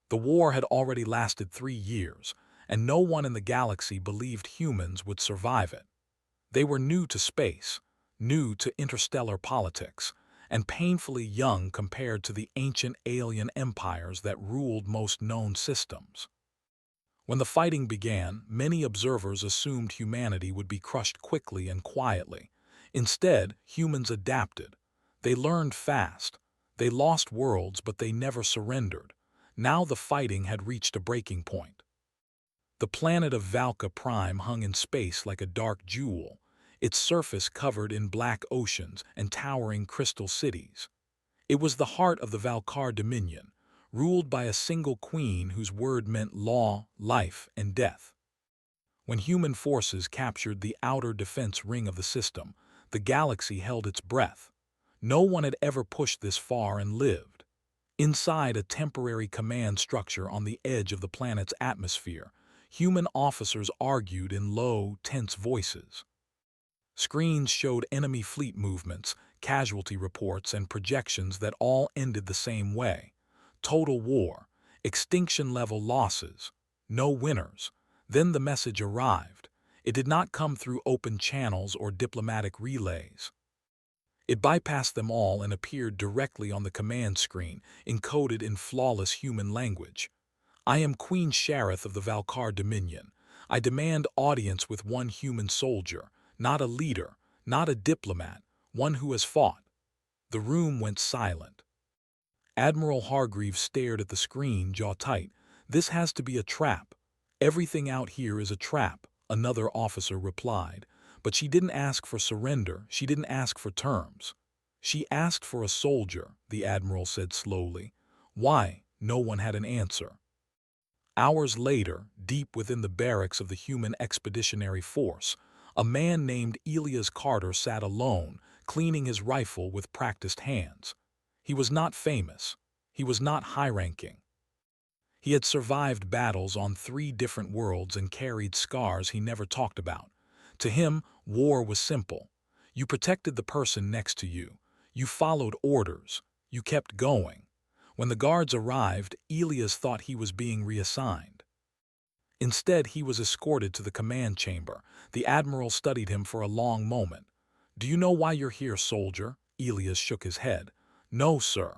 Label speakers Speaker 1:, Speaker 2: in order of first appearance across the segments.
Speaker 1: The war had already lasted 3 years, and no one in the galaxy believed humans would survive it. They were new to space, new to interstellar politics, and painfully young compared to the ancient alien empires that ruled most known systems. When the fighting began, many observers assumed humanity would be crushed quickly and quietly. Instead, humans adapted. They learned fast. They lost worlds, but they never surrendered. Now the fighting had reached a breaking point. The planet of Valka Prime hung in space like a dark jewel, its surface covered in black oceans and towering crystal cities. It was the heart of the Valkar Dominion, ruled by a single queen whose word meant law, life, and death. When human forces captured the outer defense ring of the system, the galaxy held its breath. No one had ever pushed this far and lived. Inside a temporary command structure on the edge of the planet's atmosphere, human officers argued in low, tense voices. Screens showed enemy fleet movements, casualty reports, and projections that all ended the same way. Total war, extinction-level losses, no winners. Then the message arrived. It did not come through open channels or diplomatic relays. It bypassed them all and appeared directly on the command screen, encoded in flawless human language. I am Queen Shareth of the Valkar Dominion. I demand audience with one human soldier, not a leader, not a diplomat, one who has fought. The room went silent. Admiral Hargreaves stared at the screen, jaw tight. This has to be a trap. Everything out here is a trap, another officer replied. But she didn't ask for surrender, she didn't ask for terms. She asked for a soldier, the admiral said slowly. Why? No one had an answer. Hours later, deep within the barracks of the human expeditionary force, a man named Elias Carter sat alone, cleaning his rifle with practiced hands. He was not famous. He was not high-ranking. He had survived battles on 3 different worlds and carried scars he never talked about. To him, war was simple. You protected the person next to you. You followed orders. You kept going. When the guards arrived, Elias thought he was being reassigned. Instead, he was escorted to the command chamber. The admiral studied him for a long moment. Do you know why you're here, soldier? Elias shook his head. No, sir.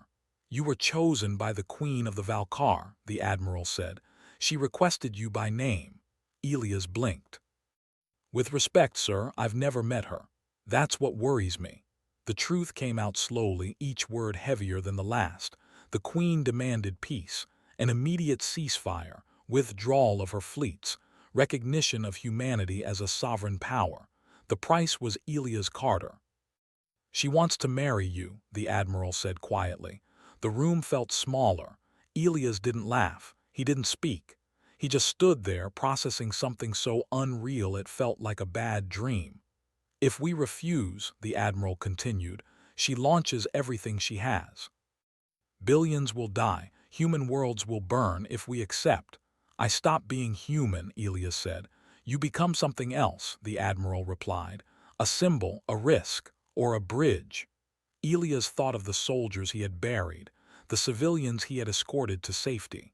Speaker 1: You were chosen by the Queen of the Valkar, the admiral said. She requested you by name. Elias blinked. With respect, sir, I've never met her. That's what worries me. The truth came out slowly, each word heavier than the last. The Queen demanded peace, an immediate ceasefire, withdrawal of her fleets, recognition of humanity as a sovereign power. The price was Elias Carter. She wants to marry you, the admiral said quietly. The room felt smaller. Elias didn't laugh. He didn't speak. He just stood there, processing something so unreal it felt like a bad dream. If we refuse, the admiral continued, she launches everything she has. Billions will die, human worlds will burn if we accept. I stop being human, Elias said. You become something else, the admiral replied. A symbol, a risk, or a bridge. Elias thought of the soldiers he had buried, the civilians he had escorted to safety.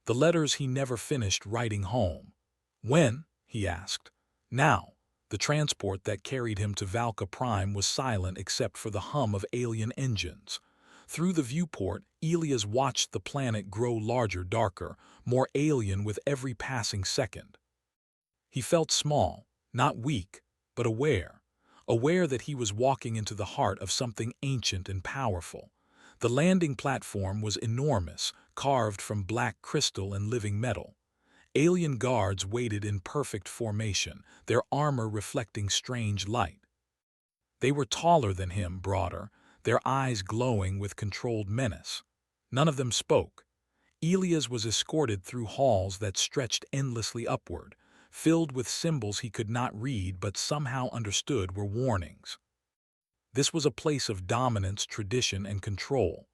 Speaker 1: The letters he never finished writing home. When? He asked. Now. The transport that carried him to Valka Prime was silent except for the hum of alien engines. Through the viewport, Elias watched the planet grow larger, darker, more alien with every passing second. He felt small, not weak, but aware. Aware that he was walking into the heart of something ancient and powerful. The landing platform was enormous, carved from black crystal and living metal. Alien guards waited in perfect formation, their armor reflecting strange light. They were taller than him, broader, their eyes glowing with controlled menace. None of them spoke. Elias was escorted through halls that stretched endlessly upward, filled with symbols he could not read but somehow understood were warnings. This was a place of dominance, tradition, and control.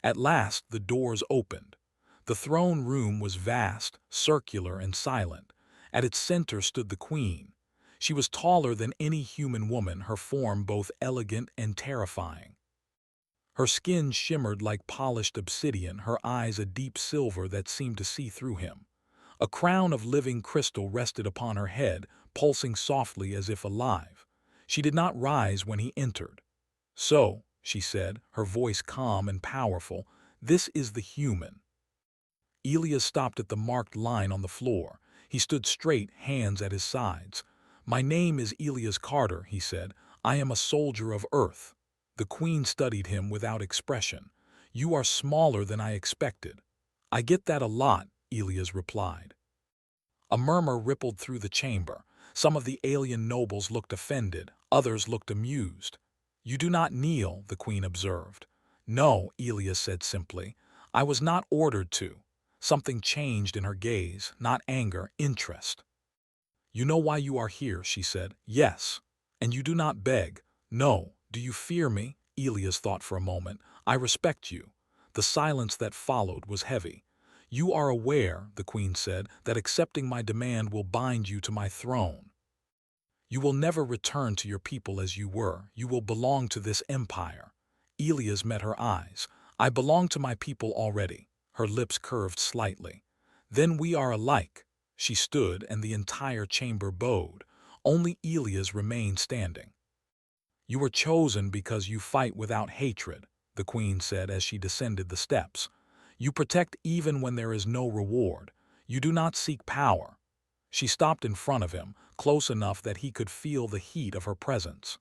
Speaker 1: At last, the doors opened. The throne room was vast, circular, and silent. At its center stood the queen. She was taller than any human woman, her form both elegant and terrifying. Her skin shimmered like polished obsidian, her eyes a deep silver that seemed to see through him. A crown of living crystal rested upon her head, pulsing softly as if alive. She did not rise when he entered. "So," she said, her voice calm and powerful, "this is the human." Elias stopped at the marked line on the floor. He stood straight, hands at his sides. "My name is Elias Carter," he said. "I am a soldier of Earth." The Queen studied him without expression. "You are smaller than I expected." "I get that a lot," Elias replied. A murmur rippled through the chamber. Some of the alien nobles looked offended, others looked amused. "You do not kneel," the Queen observed. "No," Elias said simply. "I was not ordered to." Something changed in her gaze, not anger, interest. "You know why you are here," she said. "Yes." "And you do not beg." "No." "Do you fear me?" Elias thought for a moment. "I respect you." The silence that followed was heavy. "You are aware," the Queen said, "that accepting my demand will bind you to my throne. You will never return to your people as you were. You will belong to this empire." Elias met her eyes. "I belong to my people already." Her lips curved slightly. "Then we are alike." She stood, and the entire chamber bowed. Only Elias remained standing. "You were chosen because you fight without hatred," the Queen said as she descended the steps. "You protect even when there is no reward. You do not seek power." She stopped in front of him, close enough that he could feel the heat of her presence.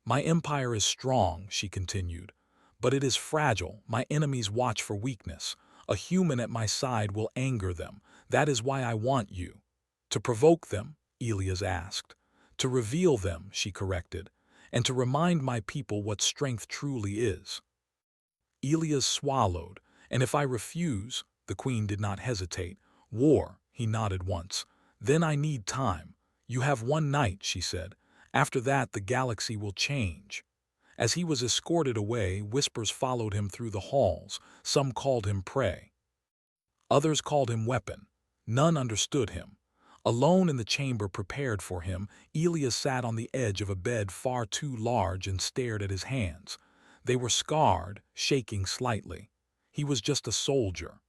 Speaker 1: "My empire is strong," she continued, "but it is fragile. My enemies watch for weakness. A human at my side will anger them. That is why I want you." "To provoke them?" Elias asked. "To reveal them," she corrected, "and to remind my people what strength truly is." Elias swallowed. "And if I refuse?" The Queen did not hesitate. "War," he nodded once. "Then I need time." "You have one night," she said. "After that, the galaxy will change." As he was escorted away, whispers followed him through the halls. Some called him prey. Others called him weapon. None understood him. Alone in the chamber prepared for him, Elias sat on the edge of a bed far too large and stared at his hands. They were scarred, shaking slightly. He was just a soldier.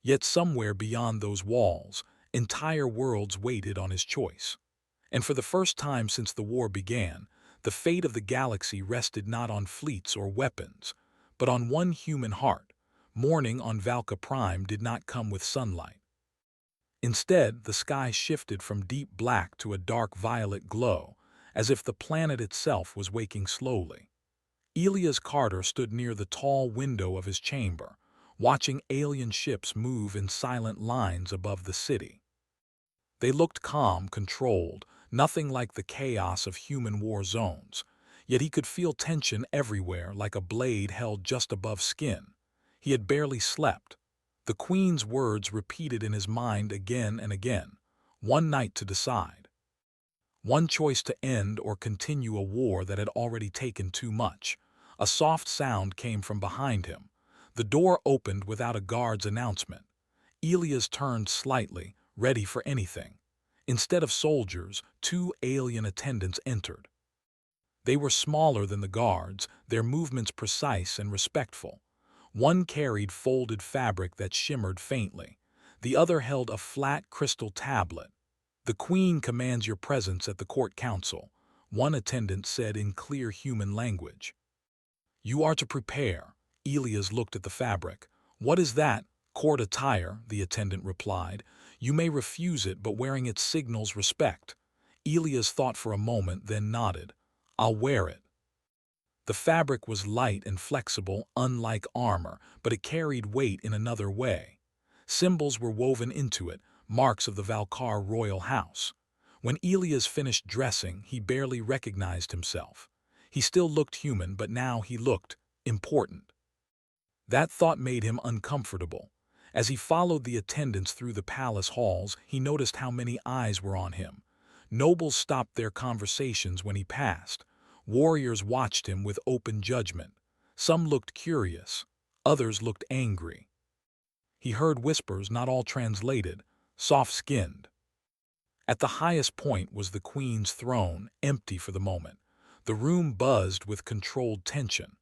Speaker 1: Yet somewhere beyond those walls, entire worlds waited on his choice. And for the first time since the war began, the fate of the galaxy rested not on fleets or weapons, but on one human heart. Morning on Valka Prime did not come with sunlight. Instead, the sky shifted from deep black to a dark violet glow, as if the planet itself was waking slowly. Elias Carter stood near the tall window of his chamber, watching alien ships move in silent lines above the city. They looked calm, controlled, nothing like the chaos of human war zones. Yet he could feel tension everywhere, like a blade held just above skin. He had barely slept. The Queen's words repeated in his mind again and again. One night to decide. One choice to end or continue a war that had already taken too much. A soft sound came from behind him. The door opened without a guard's announcement. Elias turned slightly, ready for anything. Instead of soldiers, two alien attendants entered. They were smaller than the guards, their movements precise and respectful. One carried folded fabric that shimmered faintly. The other held a flat crystal tablet. "The Queen commands your presence at the court council," one attendant said in clear human language. "You are to prepare." Elias looked at the fabric. "What is that?" "Court attire," the attendant replied. "You may refuse it, but wearing it signals respect." Elias thought for a moment, then nodded. "I'll wear it." The fabric was light and flexible, unlike armor, but it carried weight in another way. Symbols were woven into it, marks of the Valkar royal house. When Elias finished dressing, he barely recognized himself. He still looked human, but now he looked important. That thought made him uncomfortable. As he followed the attendants through the palace halls, he noticed how many eyes were on him. Nobles stopped their conversations when he passed. Warriors watched him with open judgment. Some looked curious, others looked angry. He heard whispers, not all translated, soft-skinned. At the highest point was the Queen's throne, empty for the moment. The room buzzed with controlled tension.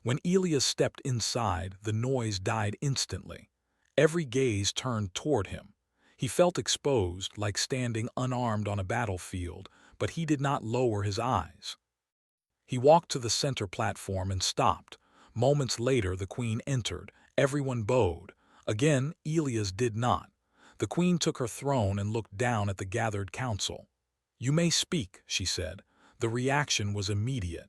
Speaker 1: When Elias stepped inside, the noise died instantly. Every gaze turned toward him. He felt exposed, like standing unarmed on a battlefield, but he did not lower his eyes. He walked to the center platform and stopped. Moments later, the queen entered. Everyone bowed. Again, Elias did not. The queen took her throne and looked down at the gathered council. "You may speak," she said. The reaction was immediate.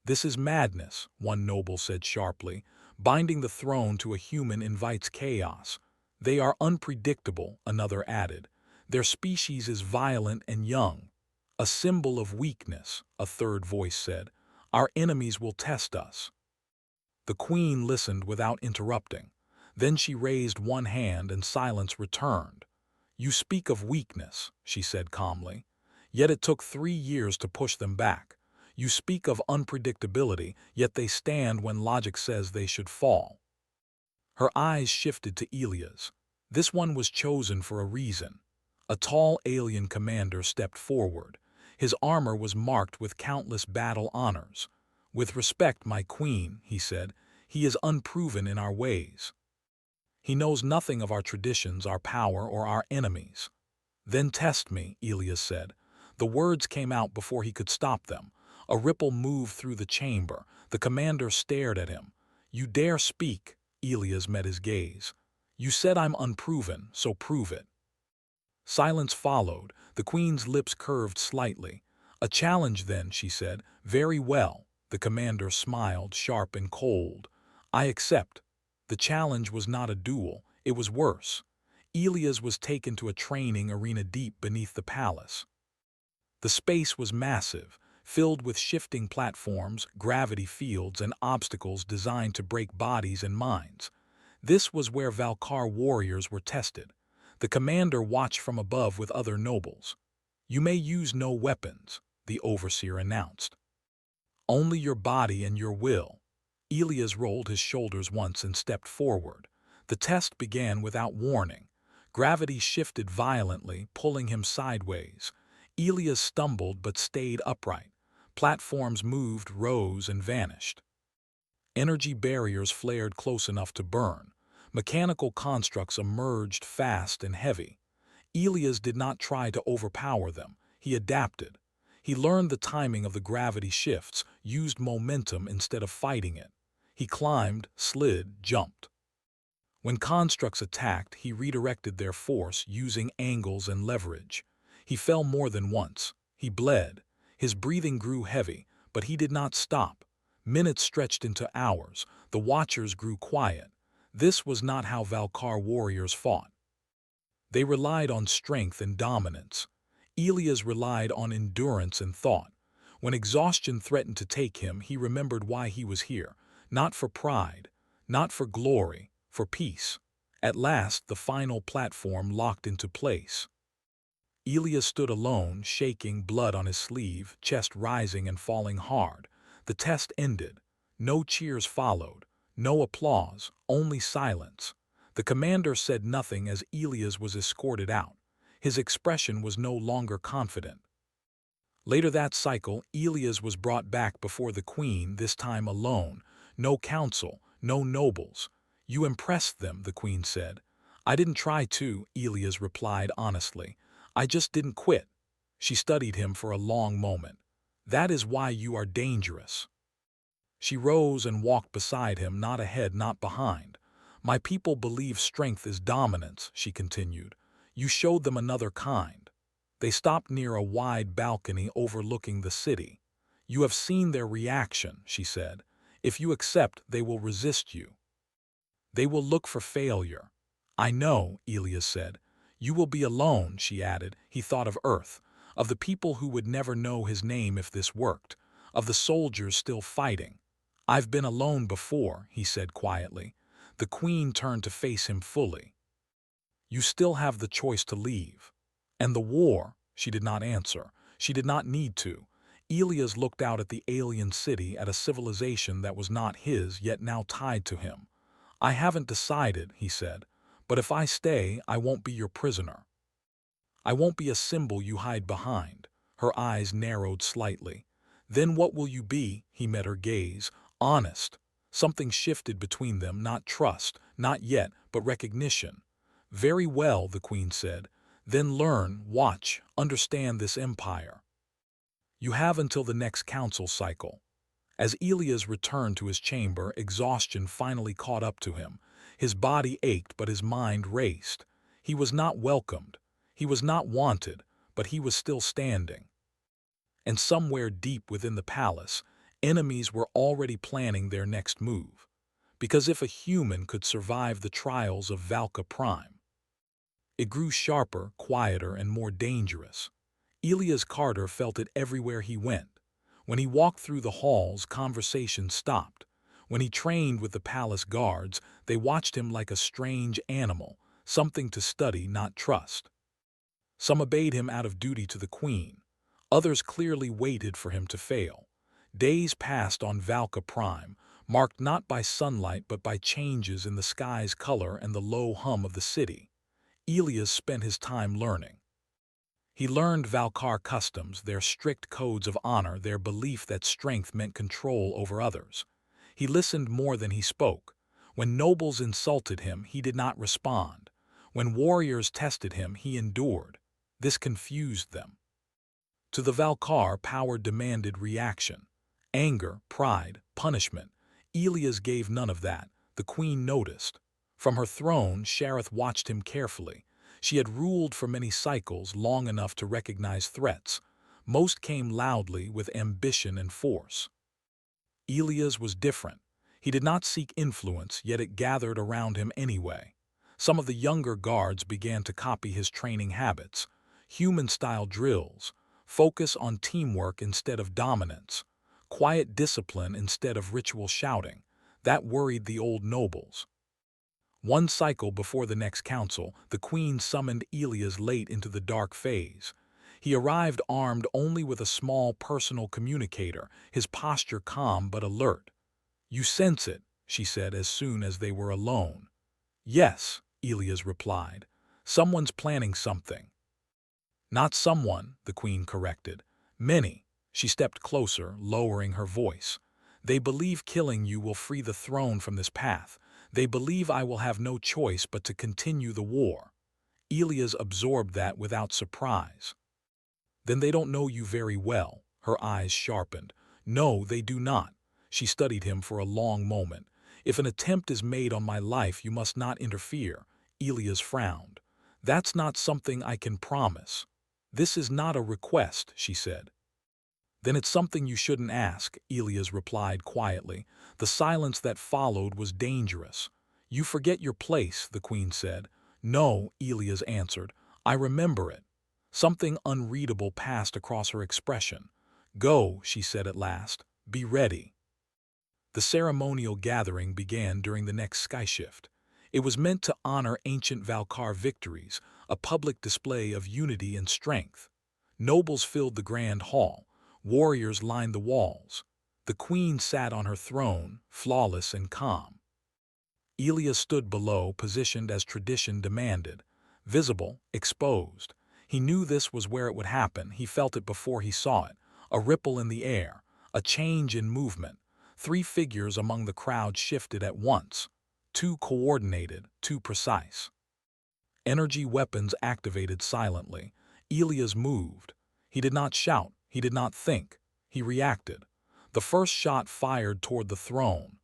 Speaker 1: "This is madness," one noble said sharply. "Binding the throne to a human invites chaos." "They are unpredictable," another added. "Their species is violent and young." "A symbol of weakness," a third voice said. "Our enemies will test us." The queen listened without interrupting. Then she raised one hand and silence returned. "You speak of weakness," she said calmly. "Yet it took 3 years to push them back. You speak of unpredictability, yet they stand when logic says they should fall." Her eyes shifted to Elias. This one was chosen for a reason. A tall alien commander stepped forward. His armor was marked with countless battle honors. "With respect, my queen," he said, "he is unproven in our ways. He knows nothing of our traditions, our power, or our enemies." "Then test me," Elias said. The words came out before he could stop them. A ripple moved through the chamber. The commander stared at him. "You dare speak?" Elias met his gaze. "You said I'm unproven, so prove it." Silence followed. The queen's lips curved slightly. "A challenge then," she said. "Very well." The commander smiled, sharp and cold. "I accept." The challenge was not a duel. It was worse. Elias was taken to a training arena deep beneath the palace. The space was massive, filled with shifting platforms, gravity fields, and obstacles designed to break bodies and minds. This was where Valkar warriors were tested. The commander watched from above with other nobles. "You may use no weapons," the overseer announced. "Only your body and your will." Elias rolled his shoulders once and stepped forward. The test began without warning. Gravity shifted violently, pulling him sideways. Elias stumbled but stayed upright. Platforms moved, rose, and vanished. Energy barriers flared close enough to burn. Mechanical constructs emerged fast and heavy. Elias did not try to overpower them. He adapted. He learned the timing of the gravity shifts, used momentum instead of fighting it. He climbed, slid, jumped. When constructs attacked, he redirected their force using angles and leverage. He fell more than once. He bled. His breathing grew heavy, but he did not stop. Minutes stretched into hours. The watchers grew quiet. This was not how Valkar warriors fought. They relied on strength and dominance. Elias relied on endurance and thought. When exhaustion threatened to take him, he remembered why he was here. Not for pride, not for glory, for peace. At last, the final platform locked into place. Elias stood alone, shaking, blood on his sleeve, chest rising and falling hard. The test ended. No cheers followed, no applause, only silence. The commander said nothing as Elias was escorted out. His expression was no longer confident. Later that cycle, Elias was brought back before the queen, this time alone. No council, no nobles. "You impressed them," the queen said. "I didn't try to," Elias replied honestly. "I just didn't quit." She studied him for a long moment. "That is why you are dangerous." She rose and walked beside him, not ahead, not behind. "My people believe strength is dominance," she continued. "You showed them another kind." They stopped near a wide balcony overlooking the city. "You have seen their reaction," she said. "If you accept, they will resist you. They will look for failure." "I know," Elias said. "You will be alone," she added. He thought of Earth, of the people who would never know his name if this worked, of the soldiers still fighting. "I've been alone before," he said quietly. The queen turned to face him fully. "You still have the choice to leave." "And the war?" She did not answer. She did not need to. Elias looked out at the alien city, at a civilization that was not his, yet now tied to him. "I haven't decided," he said. "But if I stay, I won't be your prisoner. I won't be a symbol you hide behind." Her eyes narrowed slightly. "Then what will you be?" He met her gaze. honest. Something shifted between them, not trust, not yet, but recognition. "Very well," the queen said. "Then learn, watch, understand this empire. You have until the next council cycle." As Elias returned to his chamber, exhaustion finally caught up to him. His body ached, but his mind raced. He was not welcomed. He was not wanted, but he was still standing. And somewhere deep within the palace, enemies were already planning their next move. Because if a human could survive the trials of Valka Prime, it grew sharper, quieter, and more dangerous. Elias Carter felt it everywhere he went. When he walked through the halls, conversation stopped. When he trained with the palace guards, they watched him like a strange animal, something to study, not trust. Some obeyed him out of duty to the queen. Others clearly waited for him to fail. Days passed on Valka Prime, marked not by sunlight but by changes in the sky's color and the low hum of the city. Elias spent his time learning. He learned Valkar customs, their strict codes of honor, their belief that strength meant control over others. He listened more than he spoke. When nobles insulted him, he did not respond. When warriors tested him, he endured. This confused them. To the Valkar, power demanded reaction. Anger, pride, punishment. Elias gave none of that. The queen noticed. From her throne, Shareth watched him carefully. She had ruled for many cycles, long enough to recognize threats. Most came loudly, with ambition and force. Elias was different. He did not seek influence, yet it gathered around him anyway. Some of the younger guards began to copy his training habits. Human-style drills, focus on teamwork instead of dominance, quiet discipline instead of ritual shouting. That worried the old nobles. One cycle before the next council, the queen summoned Elias late into the dark phase. He arrived armed only with a small personal communicator, his posture calm but alert. "You sense it," she said as soon as they were alone. "Yes," Elias replied. "Someone's planning something." "Not someone," the queen corrected. "Many." She stepped closer, lowering her voice. "They believe killing you will free the throne from this path. They believe I will have no choice but to continue the war." Elias absorbed that without surprise. "Then they don't know you very well." Her eyes sharpened. "No, they do not." She studied him for a long moment. "If an attempt is made on my life, you must not interfere." Elias frowned. "That's not something I can promise." "This is not a request," she said. "Then it's something you shouldn't ask," Elias replied quietly. The silence that followed was dangerous. "You forget your place," the queen said. "No," Elias answered. "I remember it." Something unreadable passed across her expression. "Go," she said at last. "Be ready." The ceremonial gathering began during the next sky shift. It was meant to honor ancient Valkar victories, a public display of unity and strength. Nobles filled the grand hall. Warriors lined the walls. The queen sat on her throne, flawless and calm. Elias stood below, positioned as tradition demanded. Visible, exposed. He knew this was where it would happen. He felt it before he saw it. A ripple in the air. A change in movement. 3 figures among the crowd shifted at once. Too coordinated, too precise. Energy weapons activated silently. Elias moved. He did not shout. He did not think. He reacted. The first shot fired toward the throne.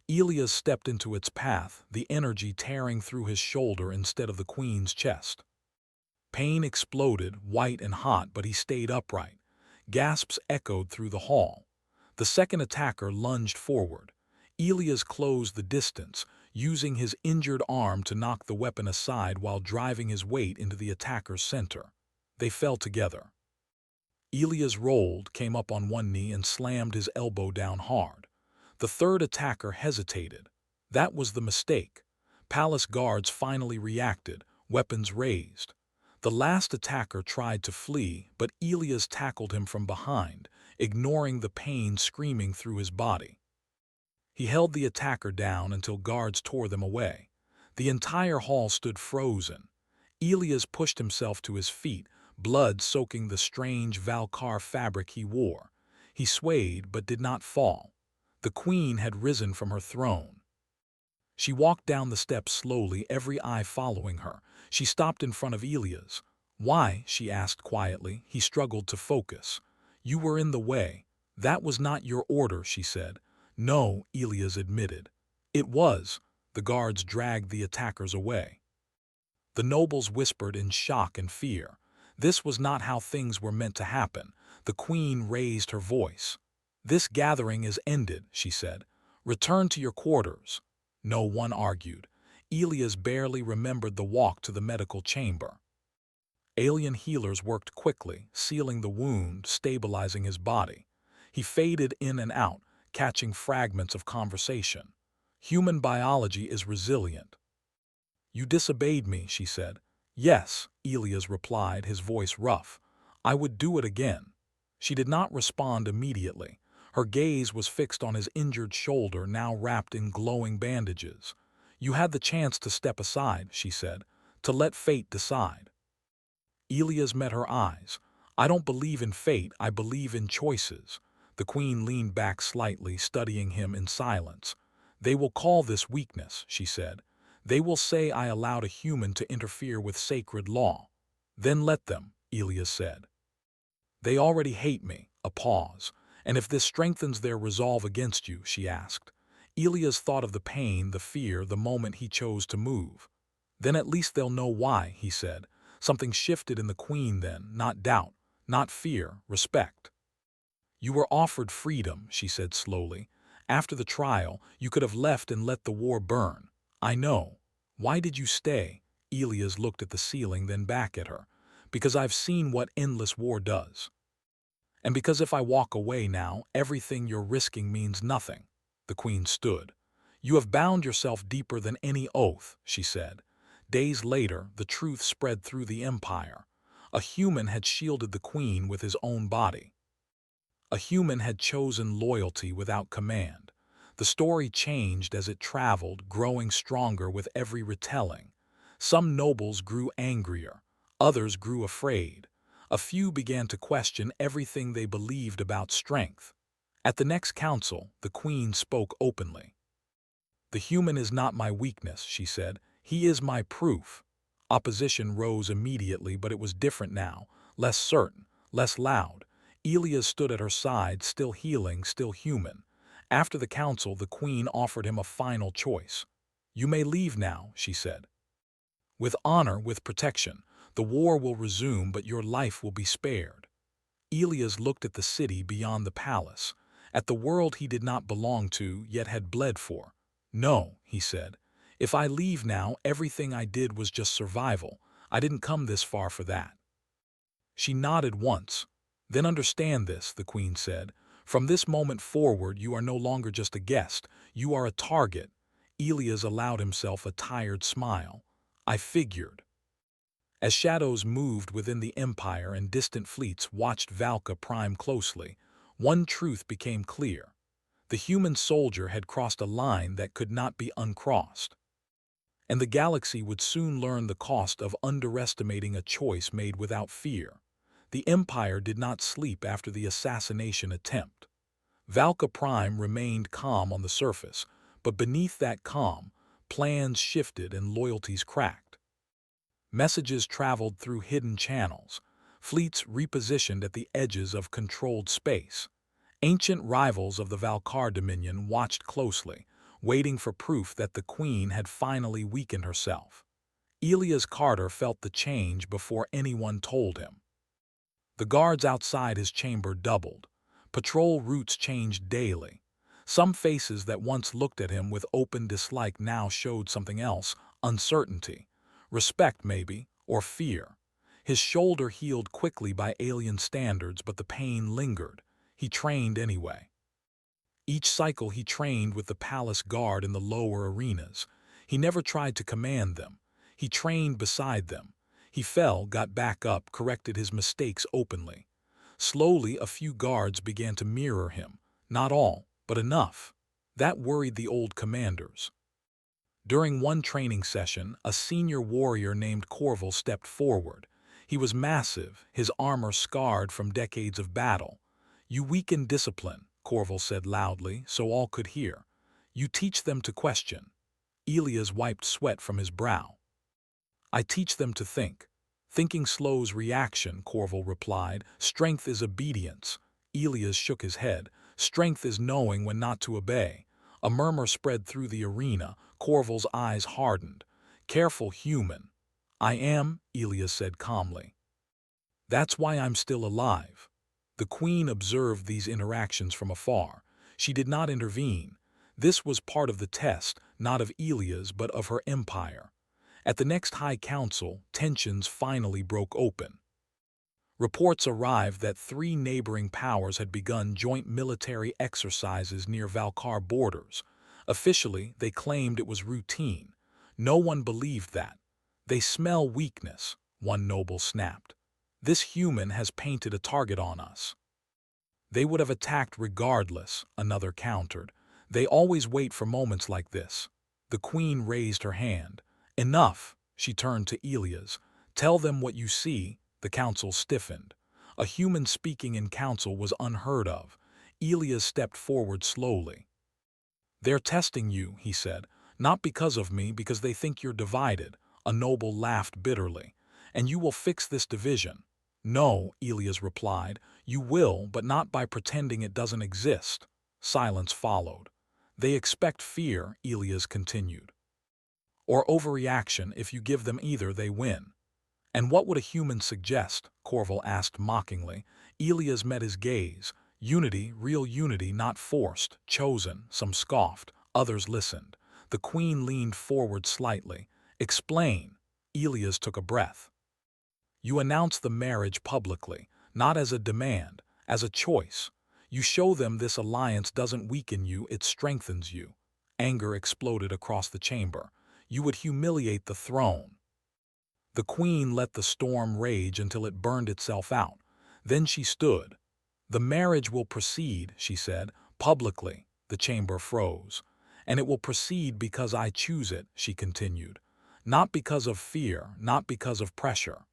Speaker 1: Elias stepped into its path, the energy tearing through his shoulder instead of the queen's chest. Pain exploded, white and hot, but he stayed upright. Gasps echoed through the hall. The second attacker lunged forward. Elias closed the distance, using his injured arm to knock the weapon aside while driving his weight into the attacker's center. They fell together. Elias rolled, came up on one knee, and slammed his elbow down hard. The third attacker hesitated. That was the mistake. Palace guards finally reacted, weapons raised. The last attacker tried to flee, but Elias tackled him from behind, ignoring the pain screaming through his body. He held the attacker down until guards tore them away. The entire hall stood frozen. Elias pushed himself to his feet, blood soaking the strange Valkar fabric he wore. He swayed but did not fall. The queen had risen from her throne. She walked down the steps slowly, every eye following her. She stopped in front of Elias. "Why?" she asked quietly. He struggled to focus. "You were in the way. That was not your order," she said. "No," Elias admitted. "It was." The guards dragged the attackers away. The nobles whispered in shock and fear. This was not how things were meant to happen. The queen raised her voice. "This gathering is ended," she said. "Return to your quarters." No one argued. Elias barely remembered the walk to the medical chamber. Alien healers worked quickly, sealing the wound, stabilizing his body. He faded in and out, catching fragments of conversation. "Human biology is resilient." "You disobeyed me," she said. "Yes," Elias replied, his voice rough. "I would do it again." She did not respond immediately. Her gaze was fixed on his injured shoulder, now wrapped in glowing bandages. "You had the chance to step aside," she said, "to let fate decide." Elias met her eyes. "I don't believe in fate, I believe in choices." The queen leaned back slightly, studying him in silence. "They will call this weakness," she said. "They will say I allowed a human to interfere with sacred law." "Then let them," Elias said. "They already hate me." A pause. "And if this strengthens their resolve against you?" she asked. Elias thought of the pain, the fear, the moment he chose to move. "Then at least they'll know why," he said. Something shifted in the queen then, not doubt, not fear, respect. "You were offered freedom," she said slowly. "After the trial, you could have left and let the war burn. I know. Why did you stay?" Elias looked at the ceiling, then back at her. "Because I've seen what endless war does. And because if I walk away now, everything you're risking means nothing." The queen stood. "You have bound yourself deeper than any oath," she said. Days later, the truth spread through the empire. A human had shielded the queen with his own body. A human had chosen loyalty without command. The story changed as it traveled, growing stronger with every retelling. Some nobles grew angrier. Others grew afraid. A few began to question everything they believed about strength. At the next council, the queen spoke openly. "The human is not my weakness," she said. "He is my proof." Opposition rose immediately, but it was different now, less certain, less loud. Elias stood at her side, still healing, still human. After the council, the queen offered him a final choice. "You may leave now," she said. "With honor, with protection. The war will resume, but your life will be spared." Elias looked at the city beyond the palace, at the world he did not belong to, yet had bled for. "No," he said. "If I leave now, everything I did was just survival. I didn't come this far for that." She nodded once. "Then understand this," the queen said. "From this moment forward, you are no longer just a guest. You are a target." Elias allowed himself a tired smile. "I figured." As shadows moved within the empire and distant fleets watched Valka prime closely, one truth became clear. The human soldier had crossed a line that could not be uncrossed. And the galaxy would soon learn the cost of underestimating a choice made without fear. The Empire did not sleep after the assassination attempt. Valka Prime remained calm on the surface, but beneath that calm, plans shifted and loyalties cracked. Messages traveled through hidden channels. Fleets repositioned at the edges of controlled space. Ancient rivals of the Valkar Dominion watched closely, waiting for proof that the queen had finally weakened herself. Elias Carter felt the change before anyone told him. The guards outside his chamber doubled. Patrol routes changed daily. Some faces that once looked at him with open dislike now showed something else: uncertainty. Respect, maybe, or fear. His shoulder healed quickly by alien standards, but the pain lingered. He trained anyway. Each cycle he trained with the palace guard in the lower arenas. He never tried to command them. He trained beside them. He fell, got back up, corrected his mistakes openly. Slowly, a few guards began to mirror him. Not all, but enough. That worried the old commanders. During one training session, a senior warrior named Corval stepped forward. He was massive, his armor scarred from decades of battle. "You weaken discipline," Corval said loudly so all could hear. "You teach them to question." Elias wiped sweat from his brow. "I teach them to think. Thinking slows reaction," Corval replied. "Strength is obedience." Elias shook his head. "Strength is knowing when not to obey." A murmur spread through the arena. Corval's eyes hardened. "Careful, human." "I am," Elias said calmly. "That's why I'm still alive." The queen observed these interactions from afar. She did not intervene. This was part of the test, not of Elias but of her empire. At the next High Council, tensions finally broke open. Reports arrived that 3 neighboring powers had begun joint military exercises near Valkar borders. Officially, they claimed it was routine. No one believed that. "They smell weakness," one noble snapped. "This human has painted a target on us." "They would have attacked regardless," another countered. "They always wait for moments like this." The queen raised her hand. "Enough," she turned to Elias. "Tell them what you see." The council stiffened. A human speaking in council was unheard of. Elias stepped forward slowly. "They're testing you," he said. "Not because of me, because they think you're divided." A noble laughed bitterly. "And you will fix this division." "No," Elias replied. "You will, but not by pretending it doesn't exist." Silence followed. "They expect fear," Elias continued. "Or overreaction. If you give them either, they win." "And what would a human suggest?" Corval asked mockingly. Elias met his gaze. "Unity, real unity, not forced, chosen." Some scoffed, others listened. The queen leaned forward slightly. "Explain." Elias took a breath. "You announce the marriage publicly, not as a demand, as a choice. You show them this alliance doesn't weaken you, it strengthens you." Anger exploded across the chamber. "You would humiliate the throne." The queen let the storm rage until it burned itself out. Then she stood. "The marriage will proceed," she said, "publicly." The chamber froze. "And it will proceed because I choose it," she continued. "Not because of fear, not because of pressure.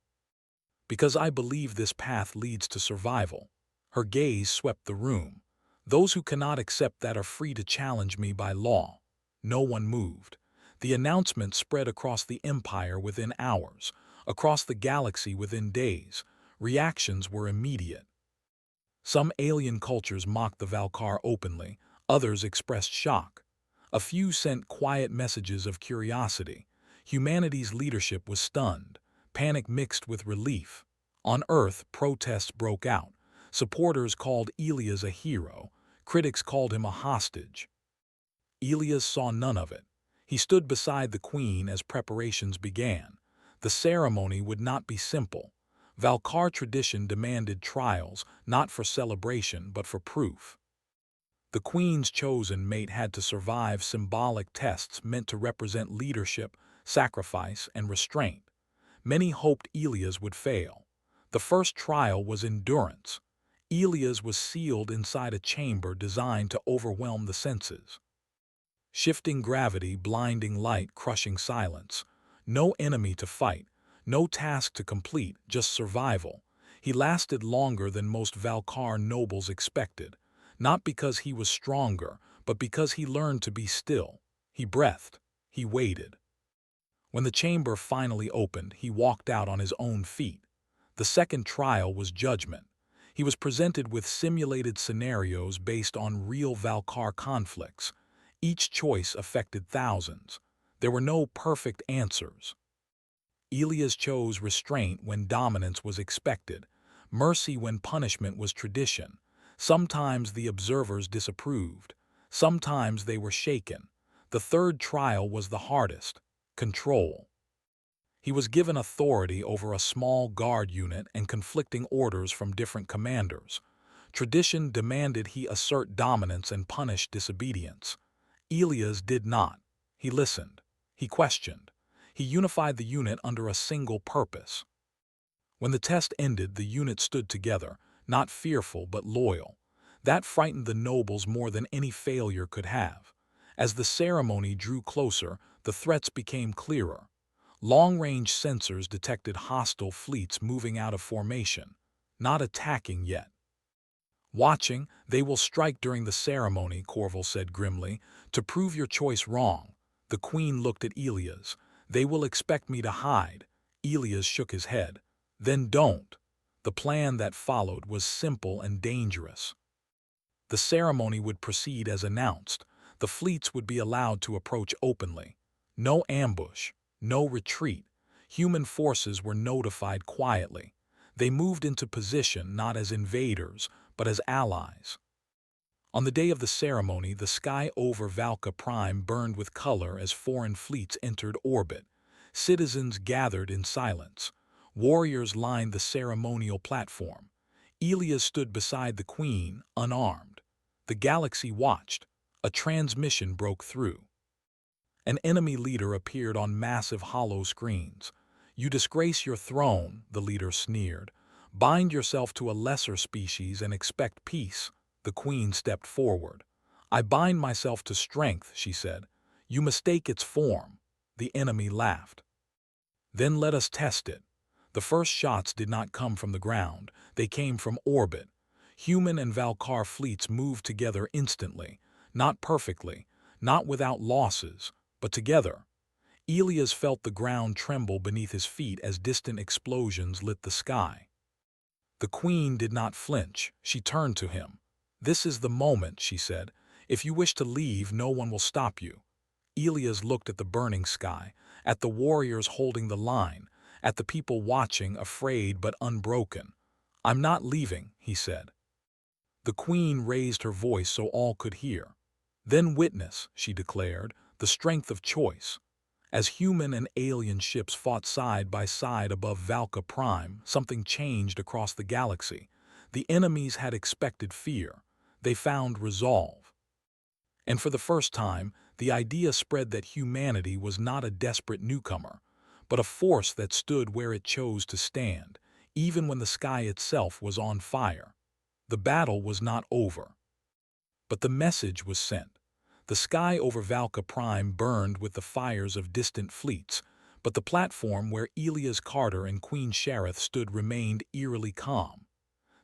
Speaker 1: Because I believe this path leads to survival." Her gaze swept the room. "Those who cannot accept that are free to challenge me by law." No one moved. The announcement spread across the empire within hours, across the galaxy within days. Reactions were immediate. Some alien cultures mocked the Valkar openly, others expressed shock. A few sent quiet messages of curiosity. Humanity's leadership was stunned. Panic mixed with relief. On Earth, protests broke out. Supporters called Elias a hero. Critics called him a hostage. Elias saw none of it. He stood beside the queen as preparations began. The ceremony would not be simple. Valkar tradition demanded trials, not for celebration but for proof. The queen's chosen mate had to survive symbolic tests meant to represent leadership, sacrifice, and restraint. Many hoped Elias would fail. The first trial was endurance. Elias was sealed inside a chamber designed to overwhelm the senses. Shifting gravity, blinding light, crushing silence. No enemy to fight, no task to complete, just survival. He lasted longer than most Valkar nobles expected, not because he was stronger, but because he learned to be still. He breathed. He waited. When the chamber finally opened, he walked out on his own feet. The second trial was judgment. He was presented with simulated scenarios based on real Valkar conflicts. Each choice affected thousands. There were no perfect answers. Elias chose restraint when dominance was expected, mercy when punishment was tradition. Sometimes the observers disapproved. Sometimes they were shaken. The third trial was the hardest: control. He was given authority over a small guard unit and conflicting orders from different commanders. Tradition demanded he assert dominance and punish disobedience. Elias did not. He listened. He questioned. He unified the unit under a single purpose. When the test ended, the unit stood together, not fearful but loyal. That frightened the nobles more than any failure could have. As the ceremony drew closer, the threats became clearer. Long-range sensors detected hostile fleets moving out of formation, not attacking yet. Watching, they will strike during the ceremony, Corval said grimly, to prove your choice wrong. The queen looked at Elias. They will expect me to hide. Elias shook his head. Then don't. The plan that followed was simple and dangerous. The ceremony would proceed as announced. The fleets would be allowed to approach openly. No ambush, no retreat. Human forces were notified quietly. They moved into position not as invaders, but as allies. On the day of the ceremony, the sky over Valka Prime burned with color as foreign fleets entered orbit. Citizens gathered in silence. Warriors lined the ceremonial platform. Elias stood beside the queen, unarmed. The galaxy watched. A transmission broke through. An enemy leader appeared on massive hollow screens. "You disgrace your throne," the leader sneered. "Bind yourself to a lesser species and expect peace." The queen stepped forward. "I bind myself to strength," she said. "You mistake its form." The enemy laughed. "Then let us test it." The first shots did not come from the ground. They came from orbit. Human and Valkar fleets moved together instantly. Not perfectly, not without losses, but together. Elias felt the ground tremble beneath his feet as distant explosions lit the sky. The queen did not flinch. She turned to him. "This is the moment," she said. "If you wish to leave, no one will stop you." Elias looked at the burning sky, at the warriors holding the line, at the people watching, afraid but unbroken. "I'm not leaving," he said. The queen raised her voice so all could hear. "Then witness," she declared, "the strength of choice." As human and alien ships fought side by side above Valka Prime, something changed across the galaxy. The enemies had expected fear. They found resolve. And for the first time, the idea spread that humanity was not a desperate newcomer, but a force that stood where it chose to stand, even when the sky itself was on fire. The battle was not over. But the message was sent. The sky over Valka Prime burned with the fires of distant fleets, but the platform where Elias Carter and Queen Shareth stood remained eerily calm.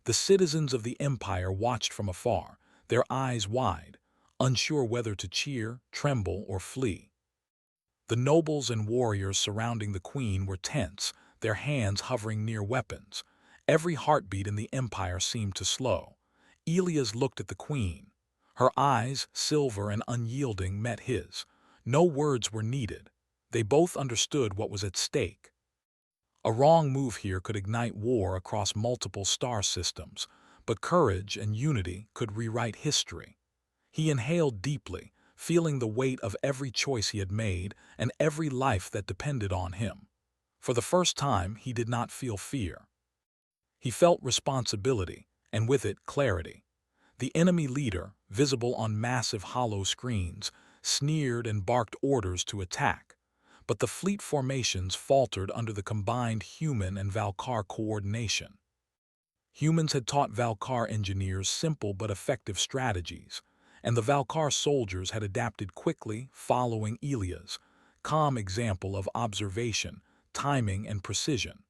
Speaker 1: The citizens of the Empire watched from afar, their eyes wide, unsure whether to cheer, tremble, or flee. The nobles and warriors surrounding the queen were tense, their hands hovering near weapons. Every heartbeat in the Empire seemed to slow. Elias looked at the queen. Her eyes, silver and unyielding, met his. No words were needed. They both understood what was at stake. A wrong move here could ignite war across multiple star systems, but courage and unity could rewrite history. He inhaled deeply, feeling the weight of every choice he had made and every life that depended on him. For the first time, he did not feel fear. He felt responsibility, and with it, clarity. The enemy leader, visible on massive hollow screens, sneered and barked orders to attack. But the fleet formations faltered under the combined human and Valkar coordination. Humans had taught Valkar engineers simple but effective strategies, and the Valkar soldiers had adapted quickly, following Elias' calm example of observation, timing, and precision.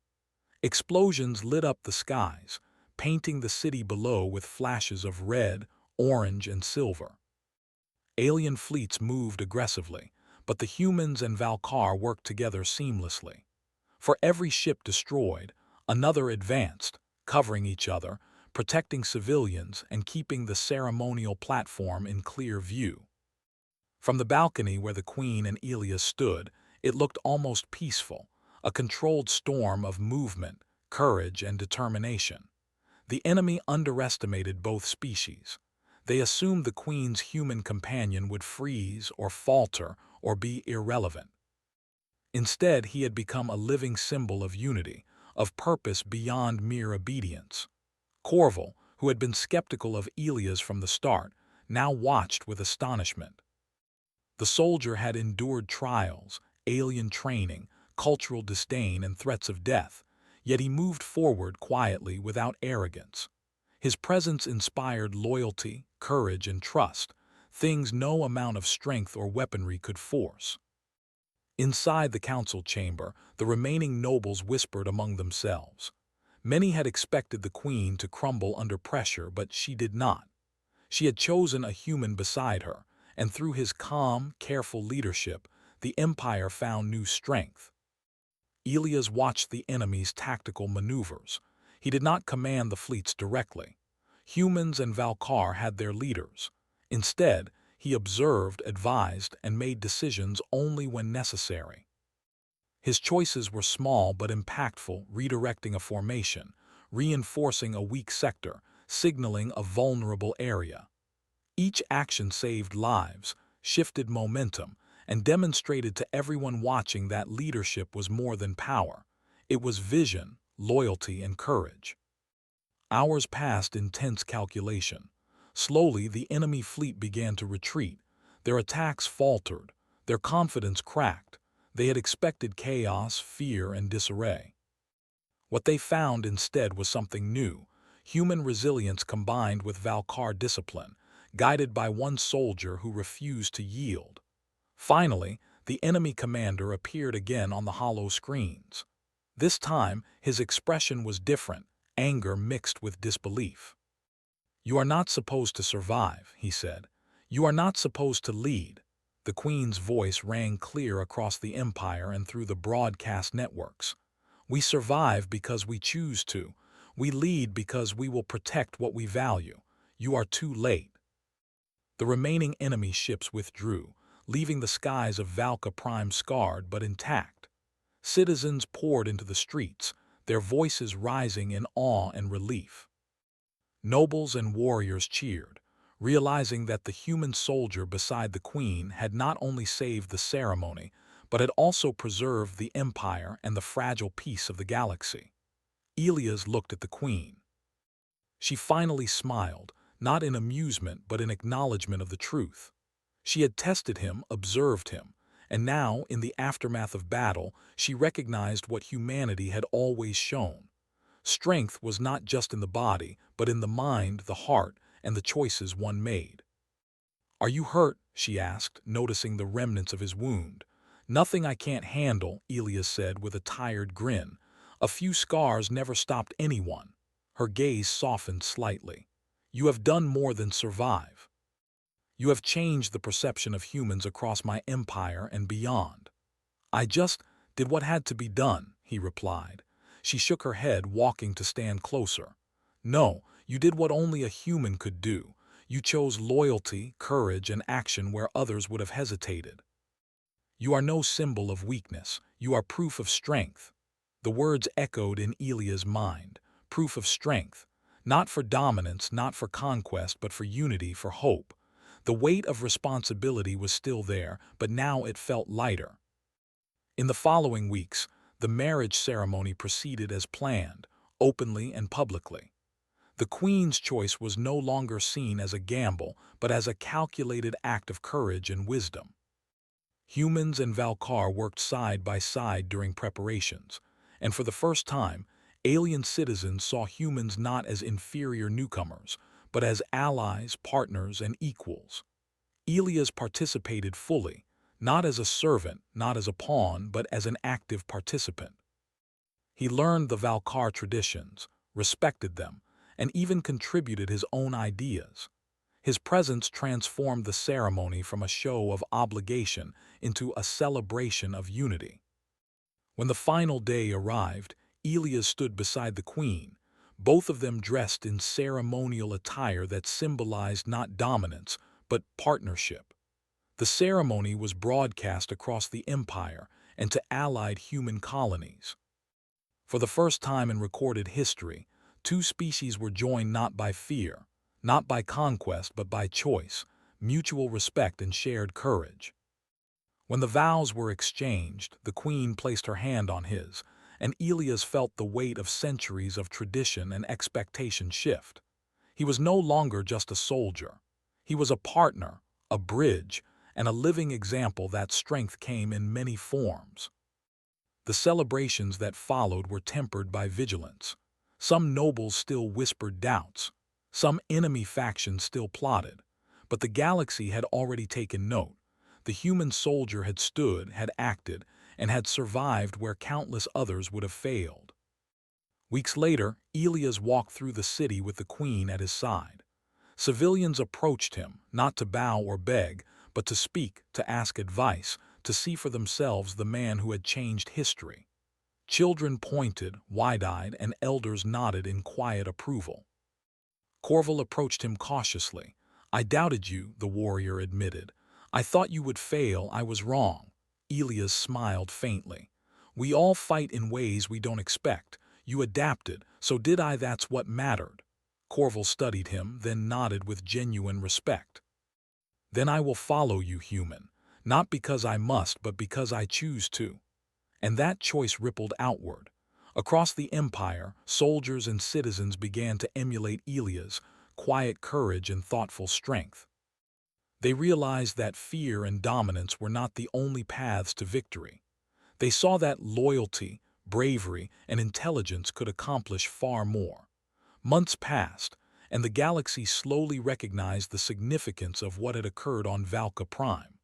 Speaker 1: Explosions lit up the skies, painting the city below with flashes of red, orange, and silver. Alien fleets moved aggressively, but the humans and Valkar worked together seamlessly. For every ship destroyed, another advanced, covering each other, protecting civilians and keeping the ceremonial platform in clear view. From the balcony where the queen and Elias stood, it looked almost peaceful, a controlled storm of movement, courage, and determination. The enemy underestimated both species. They assumed the queen's human companion would freeze or falter or be irrelevant. Instead, he had become a living symbol of unity, of purpose beyond mere obedience. Corval, who had been skeptical of Elias from the start, now watched with astonishment. The soldier had endured trials, alien training, cultural disdain, and threats of death, yet he moved forward quietly without arrogance. His presence inspired loyalty, courage, and trust, things no amount of strength or weaponry could force. Inside the council chamber, the remaining nobles whispered among themselves. Many had expected the queen to crumble under pressure, but she did not. She had chosen a human beside her, and through his calm, careful leadership, the empire found new strength. Elias watched the enemy's tactical maneuvers. He did not command the fleets directly. Humans and Valkar had their leaders. Instead, he observed, advised, and made decisions only when necessary. His choices were small but impactful, redirecting a formation, reinforcing a weak sector, signaling a vulnerable area. Each action saved lives, shifted momentum, and demonstrated to everyone watching that leadership was more than power. It was vision, loyalty, and courage. Hours passed in tense calculation. Slowly, the enemy fleet began to retreat. Their attacks faltered. Their confidence cracked. They had expected chaos, fear, and disarray. What they found instead was something new: human resilience combined with Valkar discipline, guided by one soldier who refused to yield. Finally, the enemy commander appeared again on the hollow screens. This time, his expression was different, anger mixed with disbelief. "You are not supposed to survive," he said. "You are not supposed to lead." The Queen's voice rang clear across the empire and through the broadcast networks. "We survive because we choose to. We lead because we will protect what we value. You are too late." The remaining enemy ships withdrew, leaving the skies of Valka Prime scarred but intact. Citizens poured into the streets, their voices rising in awe and relief. Nobles and warriors cheered, realizing that the human soldier beside the queen had not only saved the ceremony, but had also preserved the empire and the fragile peace of the galaxy. Elias looked at the queen. She finally smiled, not in amusement but in acknowledgement of the truth. She had tested him, observed him, and now, in the aftermath of battle, she recognized what humanity had always shown. Strength was not just in the body, but in the mind, the heart, and the choices one made. "Are you hurt?" she asked, noticing the remnants of his wound. "Nothing I can't handle," Elias said with a tired grin. "A few scars never stopped anyone." Her gaze softened slightly. "You have done more than survive. You have changed the perception of humans across my empire and beyond." "I just did what had to be done," he replied. She shook her head, walking to stand closer. "No, you did what only a human could do. You chose loyalty, courage, and action where others would have hesitated. You are no symbol of weakness. You are proof of strength." The words echoed in Elia's mind. Proof of strength. Not for dominance, not for conquest, but for unity, for hope. The weight of responsibility was still there, but now it felt lighter. In the following weeks, the marriage ceremony proceeded as planned, openly and publicly. The Queen's choice was no longer seen as a gamble, but as a calculated act of courage and wisdom. Humans and Valkar worked side by side during preparations, and for the first time, alien citizens saw humans not as inferior newcomers, but as allies, partners, and equals. Elias participated fully, not as a servant, not as a pawn, but as an active participant. He learned the Valkar traditions, respected them, and even contributed his own ideas. His presence transformed the ceremony from a show of obligation into a celebration of unity. When the final day arrived, Elias stood beside the queen, both of them dressed in ceremonial attire that symbolized not dominance, but partnership. The ceremony was broadcast across the empire and to allied human colonies. For the first time in recorded history, two species were joined not by fear, not by conquest, but by choice, mutual respect, and shared courage. When the vows were exchanged, the queen placed her hand on his, and Elias felt the weight of centuries of tradition and expectation shift. He was no longer just a soldier. He was a partner, a bridge, and a living example that strength came in many forms. The celebrations that followed were tempered by vigilance. Some nobles still whispered doubts. Some enemy factions still plotted. But the galaxy had already taken note. The human soldier had stood, had acted, and had survived where countless others would have failed. Weeks later, Elias walked through the city with the queen at his side. Civilians approached him, not to bow or beg, but to speak, to ask advice, to see for themselves the man who had changed history. Children pointed, wide-eyed, and elders nodded in quiet approval. Corval approached him cautiously. "I doubted you," the warrior admitted. "I thought you would fail. I was wrong." Elias smiled faintly. "We all fight in ways we don't expect. You adapted, so did I. That's what mattered." Corval studied him, then nodded with genuine respect. "Then I will follow you, human. Not because I must, but because I choose to." And that choice rippled outward. Across the empire, soldiers and citizens began to emulate Elias' quiet courage and thoughtful strength. They realized that fear and dominance were not the only paths to victory. They saw that loyalty, bravery, and intelligence could accomplish far more. Months passed, and the galaxy slowly recognized the significance of what had occurred on Valka Prime.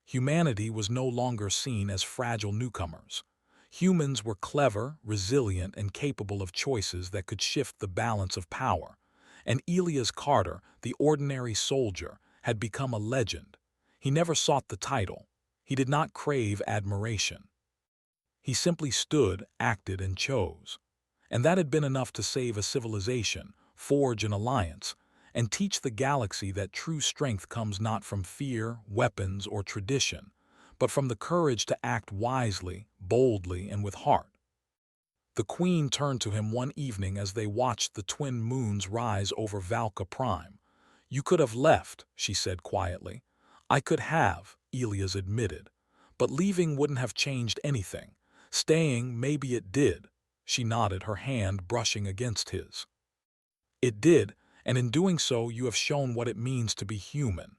Speaker 1: Humanity was no longer seen as fragile newcomers. Humans were clever, resilient, and capable of choices that could shift the balance of power. And Elias Carter, the ordinary soldier, had become a legend. He never sought the title. He did not crave admiration. He simply stood, acted, and chose. And that had been enough to save a civilization, forge an alliance, and teach the galaxy that true strength comes not from fear, weapons, or tradition, but from the courage to act wisely, boldly, and with heart. The Queen turned to him one evening as they watched the twin moons rise over Valka Prime. "You could have left," she said quietly. "I could have," Elias admitted. "But leaving wouldn't have changed anything. Staying, maybe it did." She nodded, her hand brushing against his. "It did, and in doing so you have shown what it means to be human."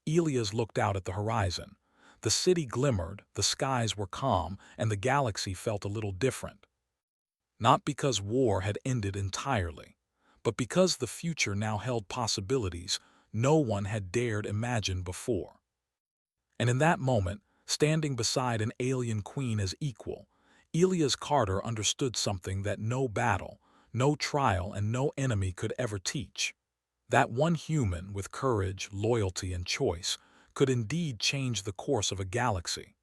Speaker 1: Elias looked out at the horizon. The city glimmered, the skies were calm, and the galaxy felt a little different. Not because war had ended entirely, but because the future now held possibilities no one had dared imagine before. And in that moment, standing beside an alien queen as equal, Elias Carter understood something that no battle, no trial, and no enemy could ever teach. That one human with courage, loyalty, and choice could indeed change the course of a galaxy.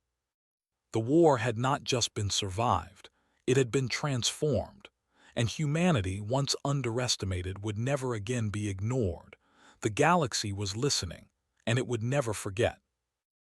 Speaker 1: The war had not just been survived, it had been transformed. And humanity, once underestimated, would never again be ignored. The galaxy was listening, and it would never forget.